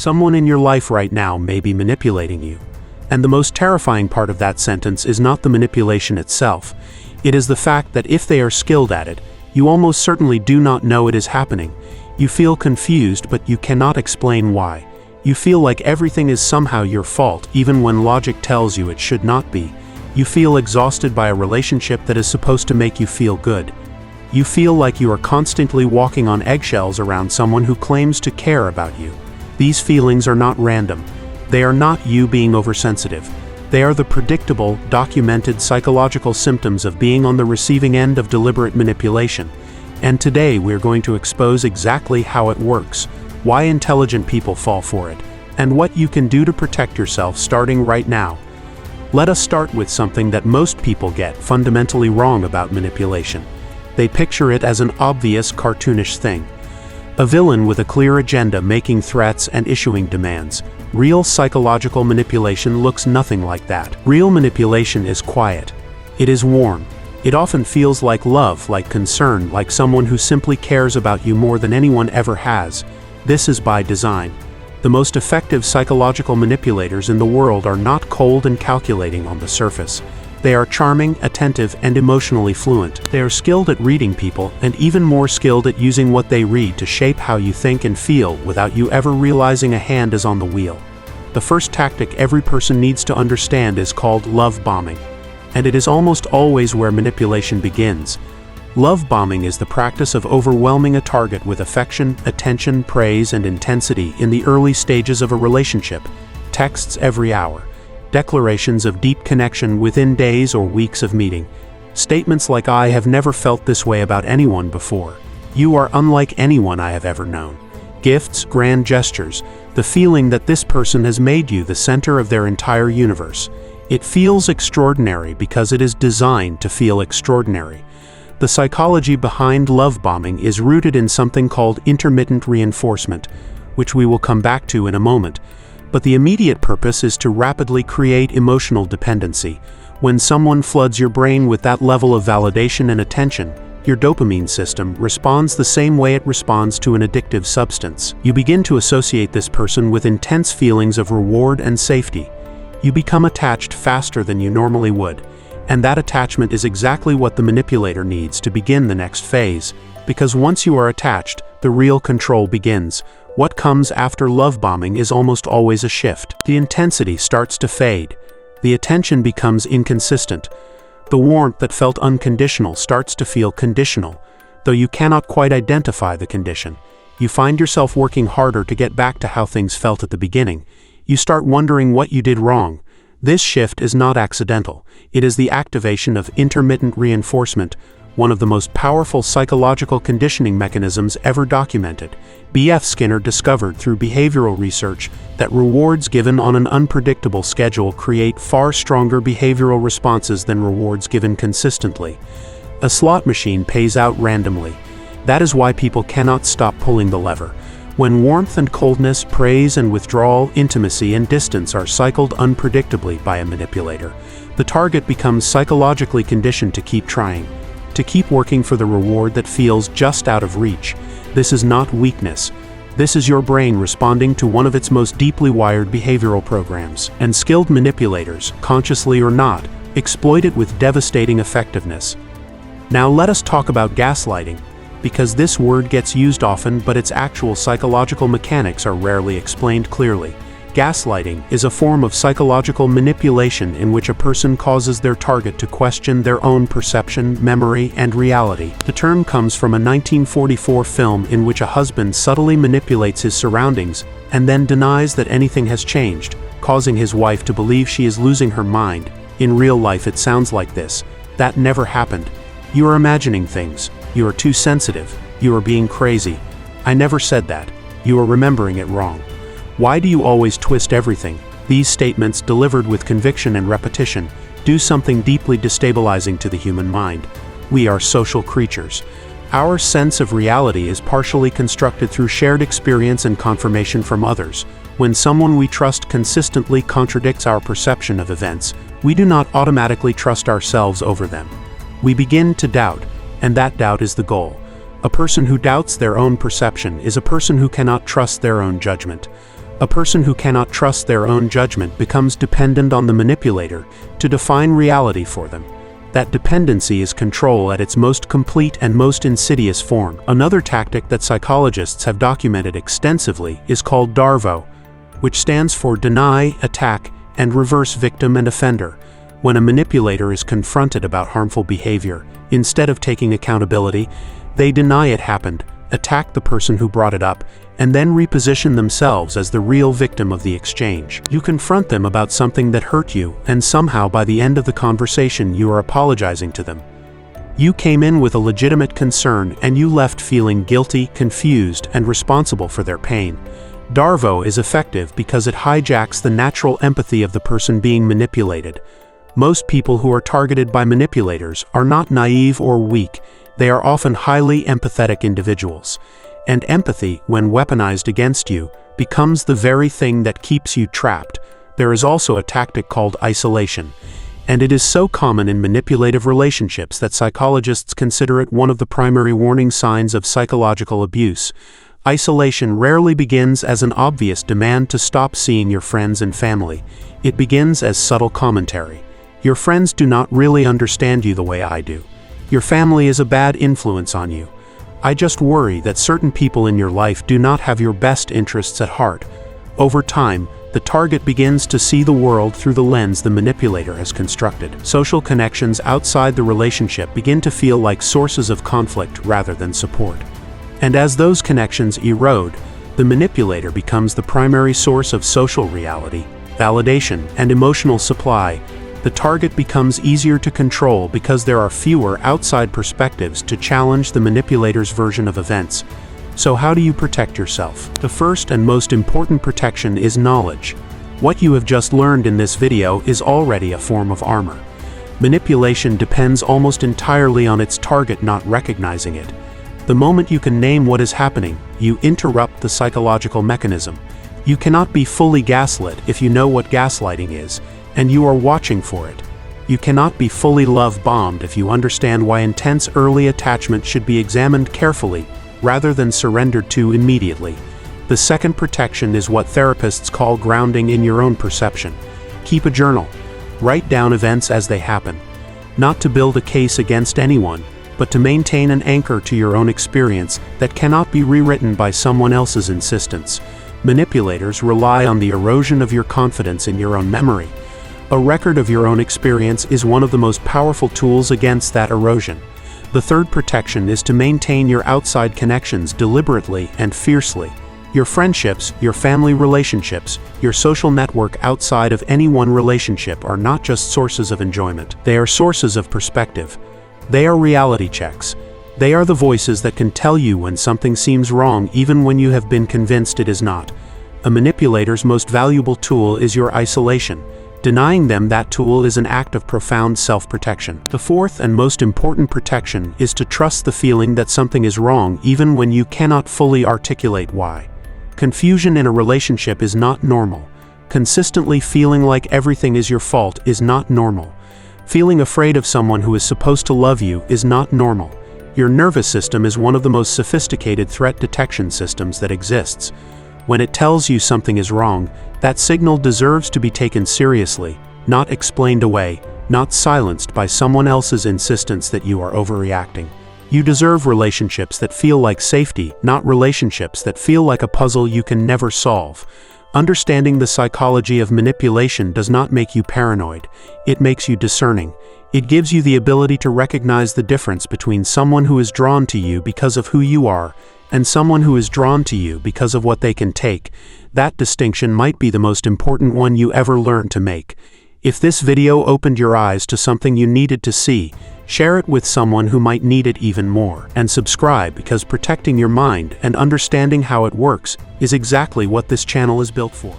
Someone in your life right now may be manipulating you. And the most terrifying part of that sentence is not the manipulation itself. It is the fact that if they are skilled at it, you almost certainly do not know it is happening. You feel confused, but you cannot explain why. You feel like everything is somehow your fault, even when logic tells you it should not be. You feel exhausted by a relationship that is supposed to make you feel good. You feel like you are constantly walking on eggshells around someone who claims to care about you. These feelings are not random. They are not you being oversensitive. They are the predictable, documented psychological symptoms of being on the receiving end of deliberate manipulation. And today we're going to expose exactly how it works, why intelligent people fall for it, and what you can do to protect yourself starting right now. Let us start with something that most people get fundamentally wrong about manipulation. They picture it as an obvious, cartoonish thing. A villain with a clear agenda making threats and issuing demands. Real psychological manipulation looks nothing like that. Real manipulation is quiet. It is warm. It often feels like love, like concern, like someone who simply cares about you more than anyone ever has. This is by design. The most effective psychological manipulators in the world are not cold and calculating on the surface. They are charming, attentive, and emotionally fluent. They are skilled at reading people, and even more skilled at using what they read to shape how you think and feel without you ever realizing a hand is on the wheel. The first tactic every person needs to understand is called love bombing. And it is almost always where manipulation begins. Love bombing is the practice of overwhelming a target with affection, attention, praise, and intensity in the early stages of a relationship. Texts every hour. Declarations of deep connection within days or weeks of meeting. Statements like "I have never felt this way about anyone before." "You are unlike anyone I have ever known." Gifts, grand gestures, the feeling that this person has made you the center of their entire universe. It feels extraordinary because it is designed to feel extraordinary. The psychology behind love bombing is rooted in something called intermittent reinforcement, which we will come back to in a moment. But the immediate purpose is to rapidly create emotional dependency. When someone floods your brain with that level of validation and attention, your dopamine system responds the same way it responds to an addictive substance. You begin to associate this person with intense feelings of reward and safety. You become attached faster than you normally would. And that attachment is exactly what the manipulator needs to begin the next phase. Because once you are attached, the real control begins. What comes after love bombing is almost always a shift. The intensity starts to fade. The attention becomes inconsistent. The warmth that felt unconditional starts to feel conditional, though you cannot quite identify the condition. You find yourself working harder to get back to how things felt at the beginning. You start wondering what you did wrong. This shift is not accidental. It is the activation of intermittent reinforcement, one of the most powerful psychological conditioning mechanisms ever documented. B.F. Skinner discovered through behavioral research that rewards given on an unpredictable schedule create far stronger behavioral responses than rewards given consistently. A slot machine pays out randomly. That is why people cannot stop pulling the lever. When warmth and coldness, praise and withdrawal, intimacy and distance are cycled unpredictably by a manipulator, the target becomes psychologically conditioned to keep trying, to keep working for the reward that feels just out of reach. This is not weakness. This is your brain responding to one of its most deeply wired behavioral programs. And skilled manipulators, consciously or not, exploit it with devastating effectiveness. Now let us talk about gaslighting, because this word gets used often but its actual psychological mechanics are rarely explained clearly. Gaslighting is a form of psychological manipulation in which a person causes their target to question their own perception, memory, and reality. The term comes from a 1944 film in which a husband subtly manipulates his surroundings and then denies that anything has changed, causing his wife to believe she is losing her mind. In real life it sounds like this: "That never happened. You are imagining things. You are too sensitive. You are being crazy. I never said that. You are remembering it wrong. Why do you always twist everything?" These statements, delivered with conviction and repetition, do something deeply destabilizing to the human mind. We are social creatures. Our sense of reality is partially constructed through shared experience and confirmation from others. When someone we trust consistently contradicts our perception of events, we do not automatically trust ourselves over them. We begin to doubt, and that doubt is the goal. A person who doubts their own perception is a person who cannot trust their own judgment. A person who cannot trust their own judgment becomes dependent on the manipulator to define reality for them. That dependency is control at its most complete and most insidious form. Another tactic that psychologists have documented extensively is called DARVO, which stands for deny, attack, and reverse victim and offender. When a manipulator is confronted about harmful behavior, instead of taking accountability, they deny it happened, attack the person who brought it up, and then reposition themselves as the real victim of the exchange. You confront them about something that hurt you, and somehow by the end of the conversation you are apologizing to them. You came in with a legitimate concern and you left feeling guilty, confused, and responsible for their pain. DARVO is effective because it hijacks the natural empathy of the person being manipulated. Most people who are targeted by manipulators are not naive or weak. They are often highly empathetic individuals. And empathy, when weaponized against you, becomes the very thing that keeps you trapped. There is also a tactic called isolation, and it is so common in manipulative relationships that psychologists consider it one of the primary warning signs of psychological abuse. Isolation rarely begins as an obvious demand to stop seeing your friends and family. It begins as subtle commentary. Your friends do not really understand you the way I do. Your family is a bad influence on you. I just worry that certain people in your life do not have your best interests at heart. Over time, the target begins to see the world through the lens the manipulator has constructed. Social connections outside the relationship begin to feel like sources of conflict rather than support. And as those connections erode, the manipulator becomes the primary source of social reality, validation, and emotional supply. The target becomes easier to control because there are fewer outside perspectives to challenge the manipulator's version of events. So how do you protect yourself? The first and most important protection is knowledge. What you have just learned in this video is already a form of armor. Manipulation depends almost entirely on its target not recognizing it. The moment you can name what is happening, you interrupt the psychological mechanism. You cannot be fully gaslit if you know what gaslighting is, and you are watching for it. You cannot be fully love-bombed if you understand why intense early attachment should be examined carefully rather than surrendered to immediately. The second protection is what therapists call grounding in your own perception. Keep a journal. Write down events as they happen. Not to build a case against anyone, but to maintain an anchor to your own experience that cannot be rewritten by someone else's insistence. Manipulators rely on the erosion of your confidence in your own memory. A record of your own experience is one of the most powerful tools against that erosion. The third protection is to maintain your outside connections deliberately and fiercely. Your friendships, your family relationships, your social network outside of any one relationship are not just sources of enjoyment. They are sources of perspective. They are reality checks. They are the voices that can tell you when something seems wrong even when you have been convinced it is not. A manipulator's most valuable tool is your isolation. Denying them that tool is an act of profound self-protection. The fourth and most important protection is to trust the feeling that something is wrong even when you cannot fully articulate why. Confusion in a relationship is not normal. Consistently feeling like everything is your fault is not normal. Feeling afraid of someone who is supposed to love you is not normal. Your nervous system is one of the most sophisticated threat detection systems that exists. When it tells you something is wrong, that signal deserves to be taken seriously, not explained away, not silenced by someone else's insistence that you are overreacting. You deserve relationships that feel like safety, not relationships that feel like a puzzle you can never solve. Understanding the psychology of manipulation does not make you paranoid. It makes you discerning. It gives you the ability to recognize the difference between someone who is drawn to you because of who you are and someone who is drawn to you because of what they can take. That distinction might be the most important one you ever learn to make. If this video opened your eyes to something you needed to see, share it with someone who might need it even more. And subscribe, because protecting your mind and understanding how it works is exactly what this channel is built for.